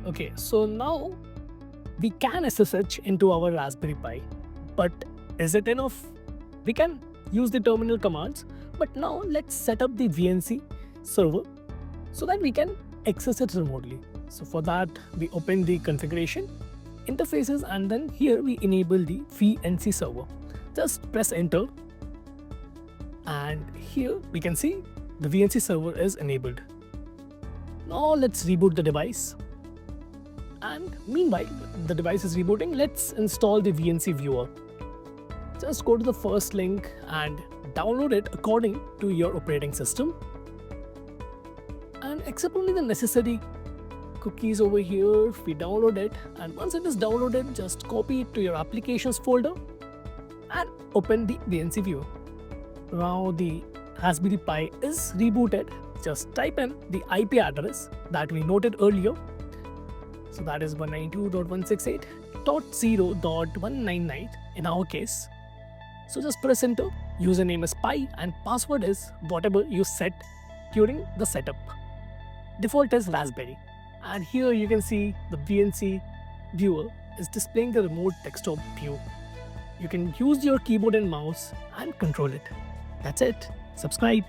Okay, so now we can SSH into our Raspberry Pi, but is it enough? We can use the terminal commands, but now let's set up the VNC server so that we can access it remotely. So for that, we open the configuration, interfaces, and then here we enable the VNC server. Just press enter, and here we can see the VNC server is enabled. Now let's reboot the device. And meanwhile, the device is rebooting, let's install the VNC Viewer. Just go to the first link and download it according to your operating system. And accept only the necessary cookies over here. We download it, and once it is downloaded, just copy it to your applications folder and open the VNC Viewer. Now the Raspberry Pi is rebooted. Just type in the IP address that we noted earlier. So that is 192.168.0.199 in our case. So just press enter, username is Pi and password is whatever you set during the setup. Default is Raspberry. And here you can see the VNC viewer is displaying the remote desktop view. You can use your keyboard and mouse and control it. That's it. Subscribe.